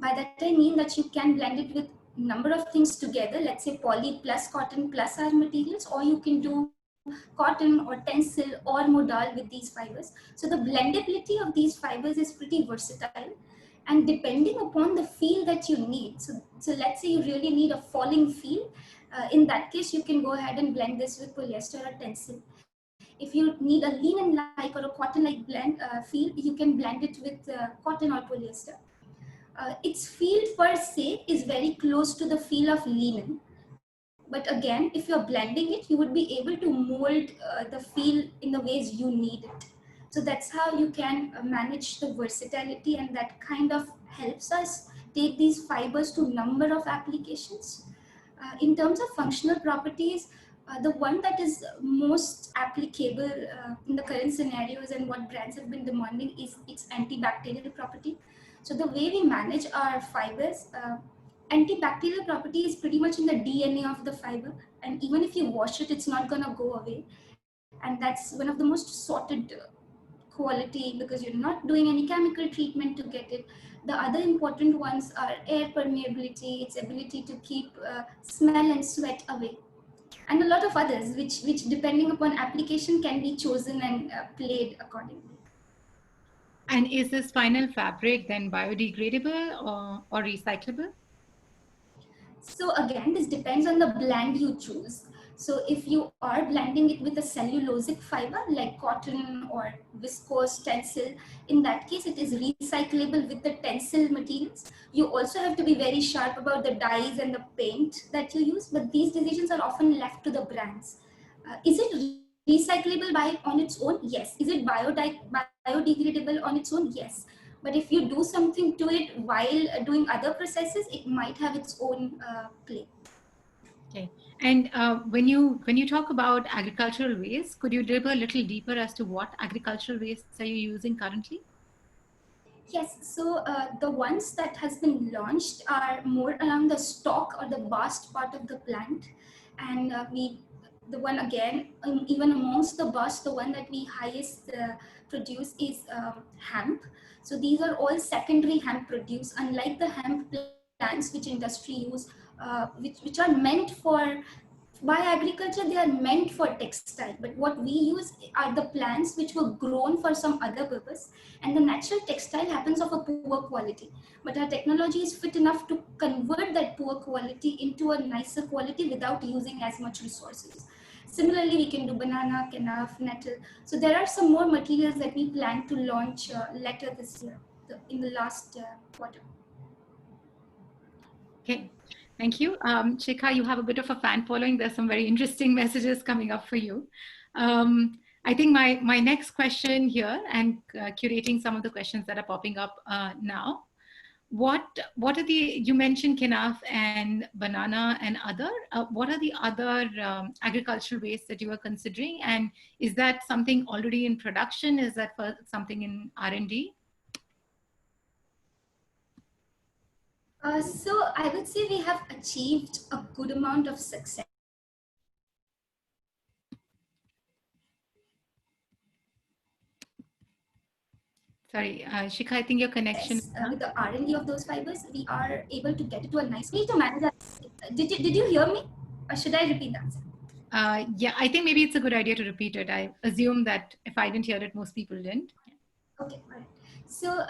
S4: By that I mean that you can blend it with number of things together, let's say poly plus cotton plus our materials, or you can do cotton or tencel or modal with these fibers. So the blendability of these fibers is pretty versatile, and depending upon the feel that you need. So let's say you really need a falling feel. In that case, you can go ahead and blend this with polyester or tencel. If you need a linen-like or a cotton-like blend feel, you can blend it with cotton or polyester. Its feel per se is very close to the feel of linen. But again, if you're blending it, you would be able to mold the feel in the ways you need it. So that's how you can manage the versatility, and that kind of helps us take these fibers to number of applications. In terms of functional properties, the one that is most applicable in the current scenarios and what brands have been demanding is its antibacterial property. So the way we manage our fibers, antibacterial property is pretty much in the DNA of the fiber, and even if you wash it, it's not going to go away. And that's one of the most sorted quality because you're not doing any chemical treatment to get it. The other important ones are air permeability, its ability to keep smell and sweat away, and a lot of others which depending upon application can be chosen and played accordingly.
S1: And is this final fabric then biodegradable or recyclable?
S4: So again, this depends on the blend you choose. So if you are blending it with a cellulosic fiber like cotton or viscose tencel, in that case it is recyclable with the tencel materials. You also have to be very sharp about the dyes and the paint that you use, but these decisions are often left to the brands. Is it recyclable by on its own? Yes. Is it biodegradable on its own? Yes. But if you do something to it while doing other processes, it might have its own play.
S1: Okay. And when you talk about agricultural waste, could you delve a little deeper as to what agricultural wastes are you using currently?
S4: Yes, so the ones that has been launched are more around the stalk or the bast part of the plant, and we the one again, even amongst the bus, the one that we highest produce is hemp. So these are all secondary hemp produce, unlike the hemp plants which industry use, which are meant for, by agriculture they are meant for textile, but what we use are the plants which were grown for some other purpose, and the natural textile happens of a poor quality, but our technology is fit enough to convert that poor quality into a nicer quality without using as much resources. Similarly, we can do banana, kenaf, nettle. So there are some more materials that we plan to launch later this year, in the last quarter.
S1: Okay, thank you. Shikha, you have a bit of a fan following. There's some very interesting messages coming up for you. I think my next question here, and curating some of the questions that are popping up now, what are the, you mentioned kenaf and banana and other, what are the other agricultural waste that you are considering? And is that something already in production? Is that for something in R&D?
S4: So I would say we have achieved a good amount of success.
S1: Sorry, Shikha, I think your connection.
S4: With the R&D of those fibers, we are able to get it to a nice way to manage that. Did you hear me? Or should I repeat that?
S1: Yeah, I think maybe it's a good idea to repeat it. I assume that if I didn't hear it, most people didn't.
S4: Okay, all right. So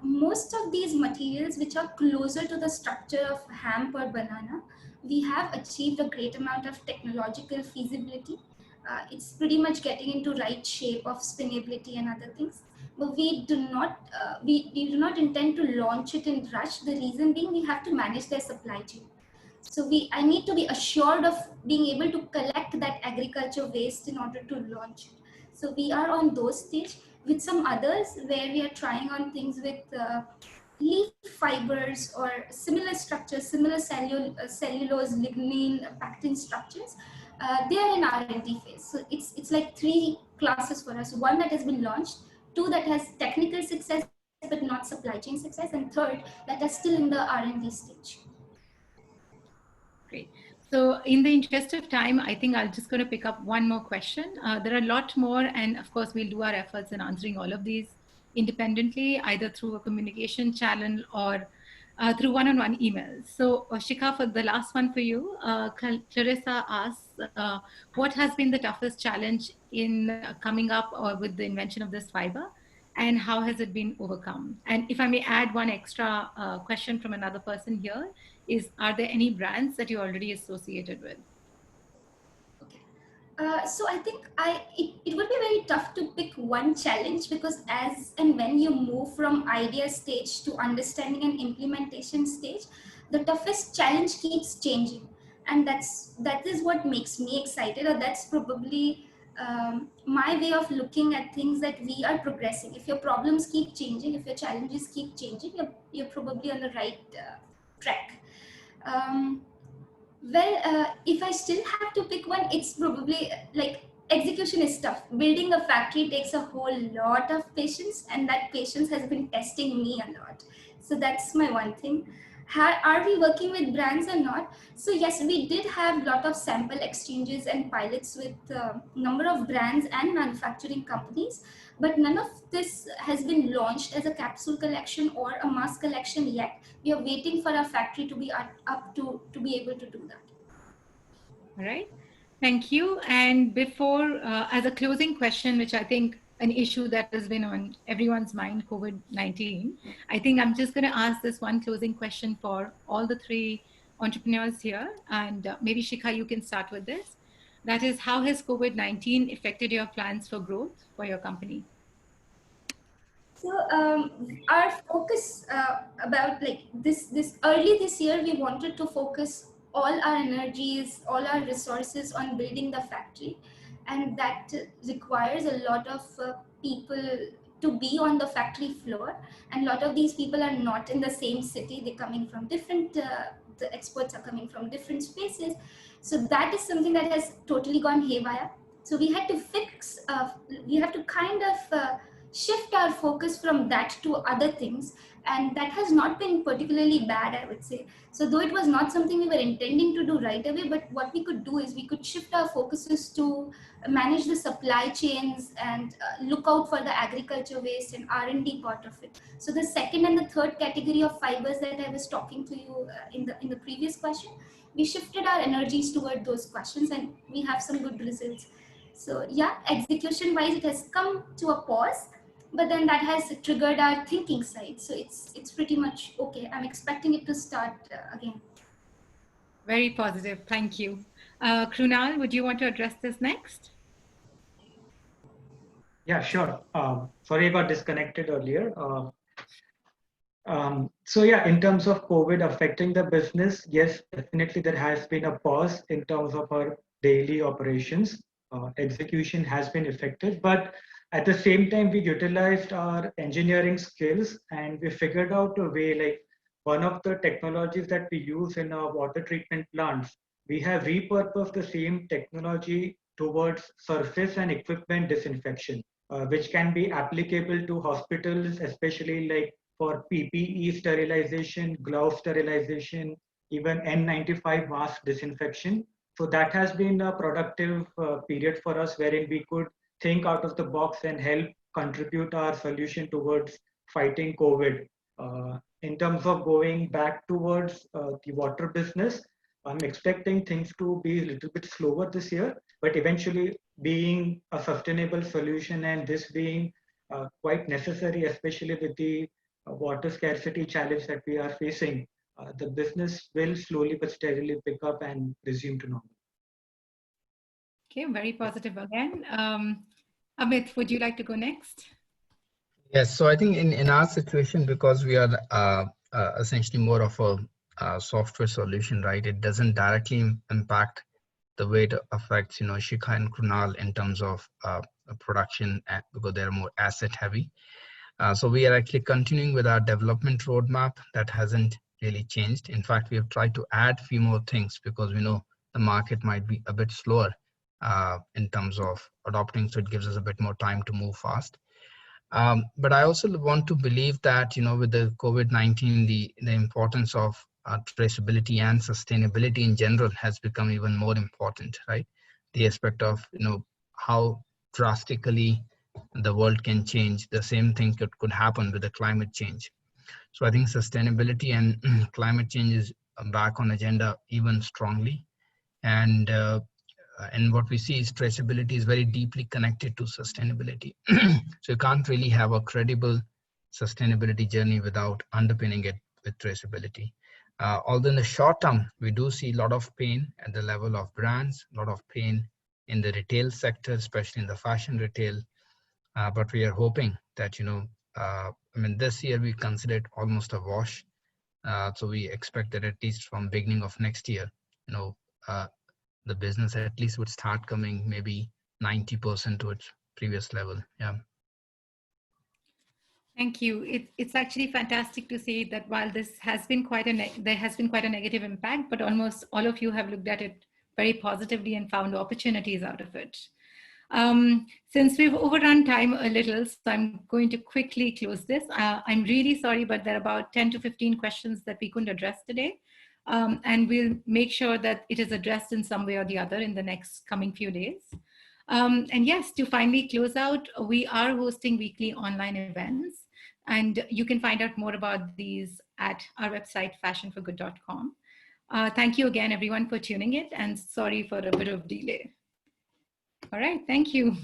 S4: most of these materials which are closer to the structure of hemp or banana, we have achieved a great amount of technological feasibility. It's pretty much getting into right shape of spinnability and other things. But we do not we do not intend to launch it in rush. The reason being, we have to manage their supply chain. So I need to be assured of being able to collect that agriculture waste in order to launch it. So we are on those stage with some others where we are trying on things with leaf fibers or similar structures, similar cellulose, lignin, pectin structures. They are in R&D phase. So it's like three classes for us. One that has been launched, two that has technical success but not supply chain success, and third that are still in the R&D stage.
S1: Great. So in the interest of time, I think I'm just going to pick up one more question. There are a lot more, and of course, we'll do our efforts in answering all of these independently, either through a communication channel or through one-on-one emails. So Shikha, for the last one for you, Clarissa asks, what has been the toughest challenge in coming up or with the invention of this fiber? And how has it been overcome? And if I may add one extra question from another person here, is are there any brands that you're already associated with?
S4: Okay. So I think it would be very tough to pick one challenge, because as and when you move from idea stage to understanding and implementation stage, the toughest challenge keeps changing, and that is what makes me excited, or that's probably my way of looking at things, that we are progressing. If your problems keep changing, if your challenges keep changing, you're probably on the right track. If I still have to pick one, it's probably like execution is tough. Building a factory takes a whole lot of patience, and that patience has been testing me a lot. So that's my one thing. Are we working with brands or not? So yes, we did have a lot of sample exchanges and pilots with a number of brands and manufacturing companies, but none of this has been launched as a capsule collection or a mass collection yet. We are waiting for our factory to be up to be able to do that.
S1: All right. Thank you. And before, as a closing question, which I think an issue that has been on everyone's mind, COVID-19, I think I'm just going to ask this one closing question for all the three entrepreneurs here. And maybe Shikha, you can start with this. That is, how has COVID-19 affected your plans for growth for your company?
S4: So our focus about like this early this year, we wanted to focus all our energies, all our resources on building the factory, and that requires a lot of people to be on the factory floor, and a lot of these people are not in the same city. They're coming from different. The experts are coming from different spaces, so that is something that has totally gone haywire. So we had to fix. We have to kind of shift our focus from that to other things, and that has not been particularly bad, I would say. So though it was not something we were intending to do right away, but what we could do is we could shift our focuses to manage the supply chains and look out for the agriculture waste and R&D part of it. So the second and the third category of fibers that I was talking to you in the previous question, we shifted our energies toward those questions, and we have some good results. So yeah, execution wise it has come to a pause, but then that has triggered our thinking side, so it's pretty much okay. I'm expecting it to start again.
S1: Very positive. Thank you. Krunal, would you want to address this next?
S3: Yeah, sure. Sorry, I got disconnected earlier. So yeah, in terms of COVID affecting the business, yes, definitely there has been a pause in terms of our daily operations. Execution has been affected, but at the same time, we utilized our engineering skills and we figured out a way, like one of the technologies that we use in our water treatment plants, we have repurposed the same technology towards surface and equipment disinfection, which can be applicable to hospitals, especially like for PPE sterilization, glove sterilization, even N95 mask disinfection. So that has been a productive period for us wherein we could think out of the box and help contribute our solution towards fighting COVID. In terms of going back towards the water business, I'm expecting things to be a little bit slower this year, but eventually being a sustainable solution and this being quite necessary, especially with the water scarcity challenge that we are facing, the business will slowly but steadily pick up and resume to normal.
S1: Okay, very positive again. Amit, would you like to go next?
S2: Yes, so I think in our situation, because we are essentially more of a software solution, right? It doesn't directly impact the way it affects, Shikha and Krunal in terms of production, because they're more asset heavy. So we are actually continuing with our development roadmap. That hasn't really changed. In fact, we have tried to add a few more things because we know the market might be a bit slower in terms of adopting. So it gives us a bit more time to move fast. But I also want to believe that, with the COVID-19, the importance of traceability and sustainability in general has become even more important, right? The aspect of, how drastically the world can change. The same thing could happen with the climate change. So I think sustainability and climate change is back on agenda even strongly. And what we see is traceability is very deeply connected to sustainability. So you can't really have a credible sustainability journey without underpinning it with traceability. Although in the short term, we do see a lot of pain at the level of brands, a lot of pain in the retail sector, especially in the fashion retail. But we are hoping that, this year we consider it almost a wash. So we expect that at least from beginning of next year, the business at least would start coming maybe 90% to its previous level. Yeah.
S1: Thank you. It's actually fantastic to see that while this has been there has been quite a negative impact, but almost all of you have looked at it very positively and found opportunities out of it. Since we've overrun time a little, so I'm going to quickly close this. I'm really sorry, but there are about 10 to 15 questions that we couldn't address today. And we'll make sure that it is addressed in some way or the other in the next coming few days. And yes, to finally close out, we are hosting weekly online events, and you can find out more about these at our website, fashionforgood.com. Thank you again, everyone, for tuning in, and sorry for a bit of delay. All right, thank you.